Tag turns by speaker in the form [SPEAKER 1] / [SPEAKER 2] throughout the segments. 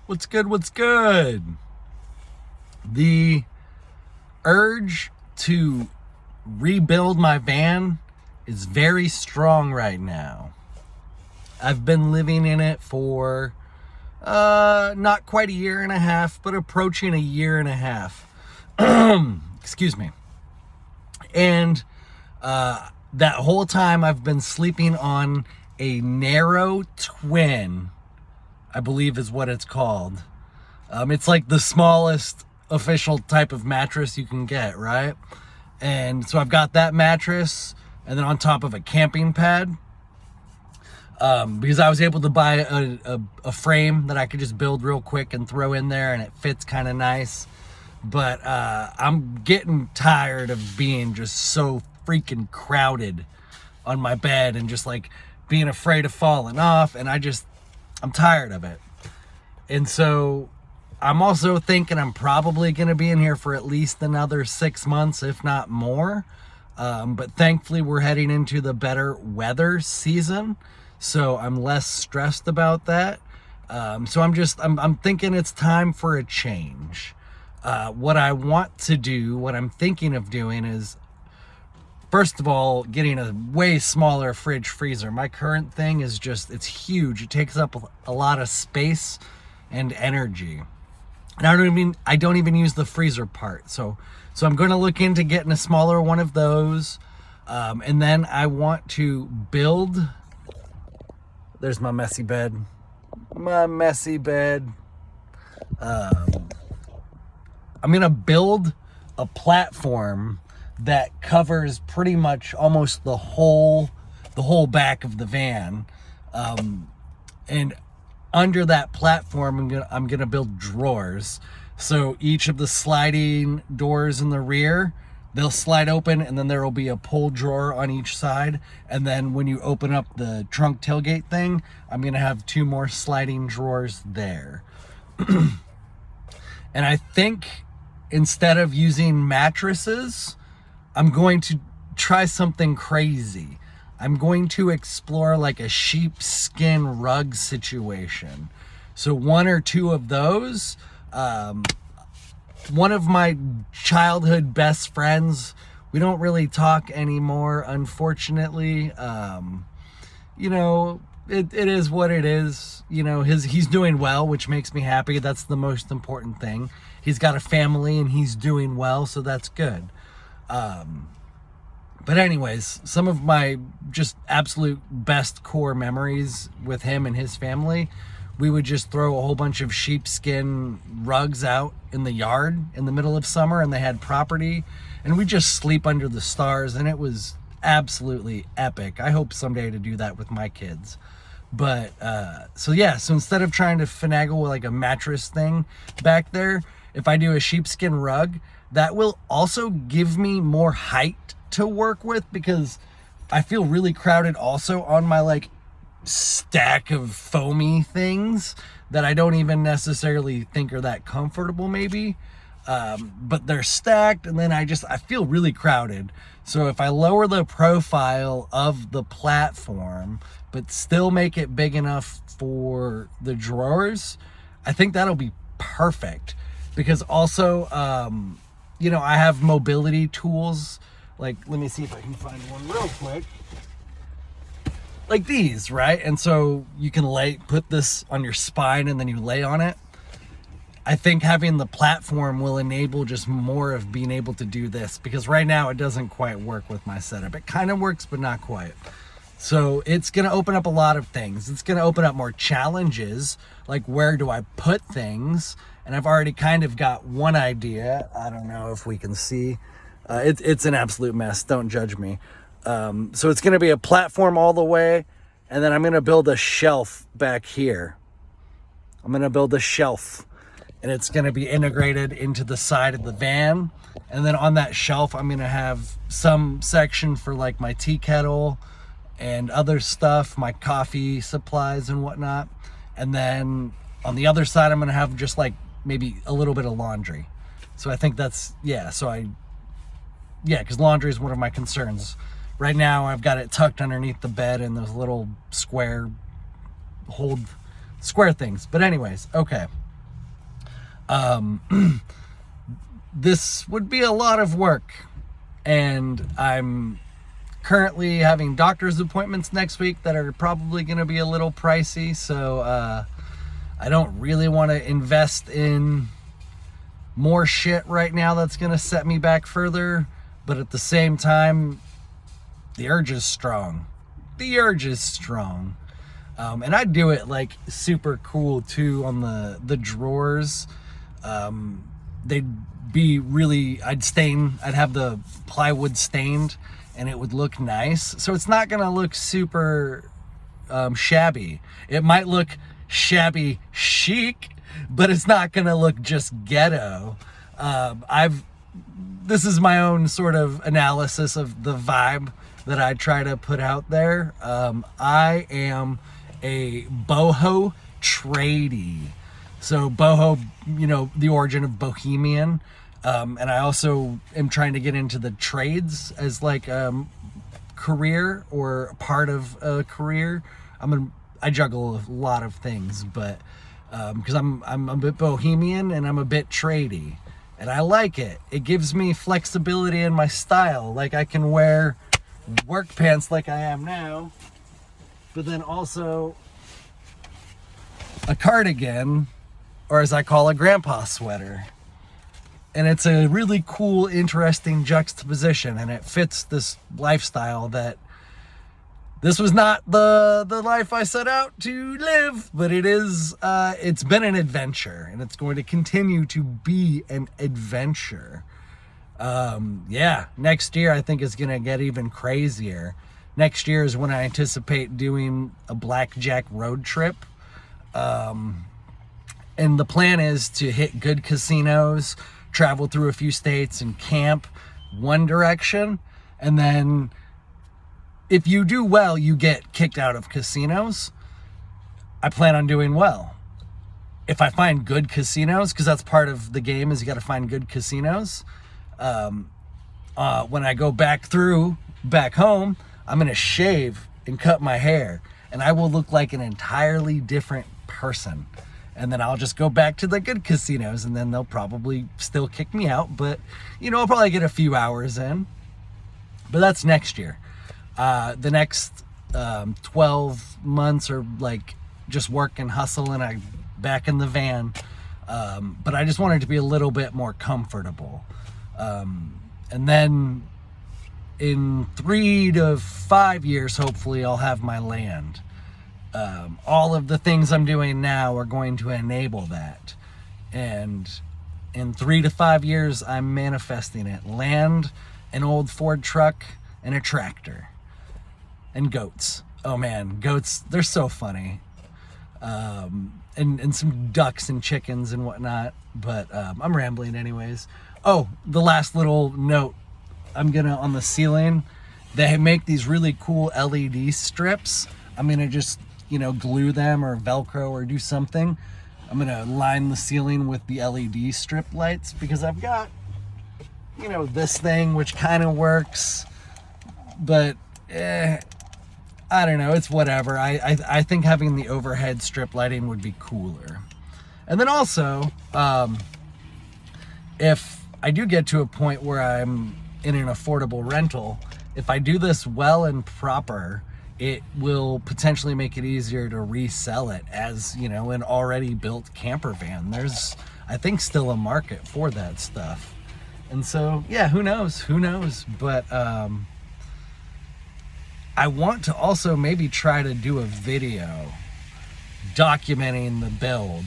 [SPEAKER 1] What's good? What's good? The urge to rebuild my van is very strong right now. I've been living in it for not quite a year and a half, but approaching a year and a half. Excuse me. And that whole time I've been sleeping on a narrow twin, I believe is what it's called. It's like the smallest official type of mattress you can get, right? And so I've got that mattress, and then on top of a camping pad, because I was able to buy a frame that I could just build real quick and throw in there, and it fits kind of nice. But I'm getting tired of being just so freaking crowded on my bed and just like being afraid of falling off, and I'm tired of it. And so I'm also thinking I'm probably going to be in here for at least another 6 months, if not more. But thankfully we're heading into the better weather season, so I'm less stressed about that. So I'm thinking it's time for a change. What I want to do, what I'm thinking of doing is, first of all, getting a way smaller fridge freezer. My current thing is it's huge. It takes up a lot of space and energy. And I don't even use the freezer part. So I'm going to look into getting a smaller one of those. And then I want to build, there's my messy bed. I'm going to build a platform that covers pretty much almost the whole back of the van. And under that platform, I'm gonna build drawers. So each of the sliding doors in the rear, they'll slide open, and then there will be a pull drawer on each side. And then when you open up the trunk tailgate thing, I'm gonna have 2 more sliding drawers there. And I think instead of using mattresses, I'm going to try something crazy. I'm going to explore like a sheepskin rug situation. So 1 or 2 of those. One of my childhood best friends, we don't really talk anymore, unfortunately. It is what it is. He's doing well, which makes me happy. That's the most important thing. He's got a family and he's doing well, so that's good. But anyways, some of my just absolute best core memories with him and his family, we would just throw a whole bunch of sheepskin rugs out in the yard in the middle of summer, and they had property, and we just sleep under the stars, and it was absolutely epic. I hope someday to do that with my kids. But so instead of trying to finagle with like a mattress thing back there, if I do a sheepskin rug, that will also give me more height to work with, because I feel really crowded also on my like stack of foamy things that I don't even necessarily think are that comfortable maybe. But they're stacked, and then I feel really crowded. So if I lower the profile of the platform but still make it big enough for the drawers, I think that'll be perfect. Because also I have mobility tools. Like, let me see if I can find one real quick. Like these, right? And so you can put this on your spine and then you lay on it. I think having the platform will enable just more of being able to do this, because right now it doesn't quite work with my setup. It kind of works, but not quite. So it's going to open up a lot of things. It's going to open up more challenges, like where do I put things? And I've already kind of got one idea. I don't know if we can see. It's an absolute mess. Don't judge me. So it's going to be a platform all the way, and then I'm going to build a shelf back here. I'm going to build a shelf, and it's going to be integrated into the side of the van. And then on that shelf, I'm going to have some section for like my tea kettle and other stuff, my coffee supplies and whatnot. And then on the other side, I'm going to have just like maybe a little bit of laundry. So I think that's, because laundry is one of my concerns. Right now, I've got it tucked underneath the bed in those little square things. But anyways, okay. This would be a lot of work, and I'm currently having doctor's appointments next week that are probably going to be a little pricey, so I don't really want to invest in more shit right now that's going to set me back further, but at the same time, the urge is strong. The urge is strong. And I'd do it like super cool too on the drawers. They'd be really, I'd have the plywood stained and it would look nice. So it's not gonna look super shabby. It might look shabby chic, but it's not gonna look just ghetto. This is my own sort of analysis of the vibe that I try to put out there. I am a boho tradie. So boho, the origin of bohemian. And I also am trying to get into the trades as like career or part of a career. I juggle a lot of things, but because I'm a bit bohemian and I'm a bit tradie, and I like it. It gives me flexibility in my style. Like I can wear work pants like I am now, but then also a cardigan, or as I call a grandpa sweater. And it's a really cool, interesting juxtaposition, and it fits this lifestyle that this was not the life I set out to live, but it is, it's been an adventure, and it's going to continue to be an adventure. Next year I think is going to get even crazier. Next year is when I anticipate doing a blackjack road trip. And the plan is to hit good casinos, travel through a few states and camp one direction. And then if you do well, you get kicked out of casinos. I plan on doing well. If I find good casinos, because that's part of the game, is you got to find good casinos. When I go back home, I'm going to shave and cut my hair, and I will look like an entirely different person. And then I'll just go back to the good casinos, and then they'll probably still kick me out, but I'll probably get a few hours in. But that's next year. The next 12 months are like just work and hustle, and I'm back in the van. But I just wanted to be a little bit more comfortable. And then in 3 to 5 years, hopefully I'll have my land. All of the things I'm doing now are going to enable that. And in 3 to 5 years, I'm manifesting it. Land, an old Ford truck, and a tractor. And goats. Oh man, goats, they're so funny. And some ducks and chickens and whatnot. But I'm rambling anyways. Oh, the last little note. On the ceiling, they make these really cool LED strips. I'm gonna just glue them or Velcro or do something. I'm gonna line the ceiling with the LED strip lights, because I've got this thing which kind of works, but I don't know, it's whatever. I think having the overhead strip lighting would be cooler. And then also, if I do get to a point where I'm in an affordable rental, if I do this well and proper, it will potentially make it easier to resell it as, an already built camper van. There's, I think, still a market for that stuff. And so, yeah, who knows? But I want to also maybe try to do a video documenting the build,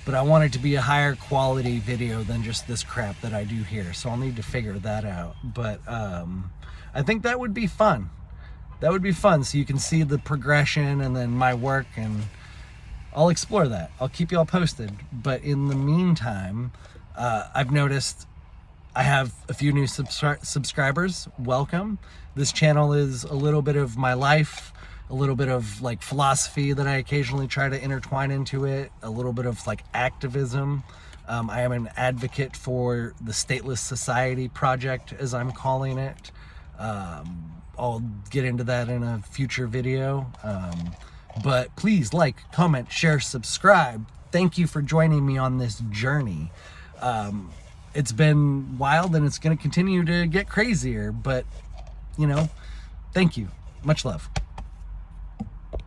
[SPEAKER 1] but I want it to be a higher quality video than just this crap that I do here. So I'll need to figure that out. But I think that would be fun. That would be fun, so you can see the progression and then my work, and I'll explore that. I'll keep y'all posted. But in the meantime, I've noticed I have a few new subscribers. Welcome. This channel is a little bit of my life, a little bit of like philosophy that I occasionally try to intertwine into it, a little bit of like activism. I am an advocate for the Stateless Society Project, as I'm calling it. I'll get into that in a future video. But please like, comment, share, subscribe. thank you for joining me on this journey. It's been wild and it's going to continue to get crazier, but, you know, thank you. Much love.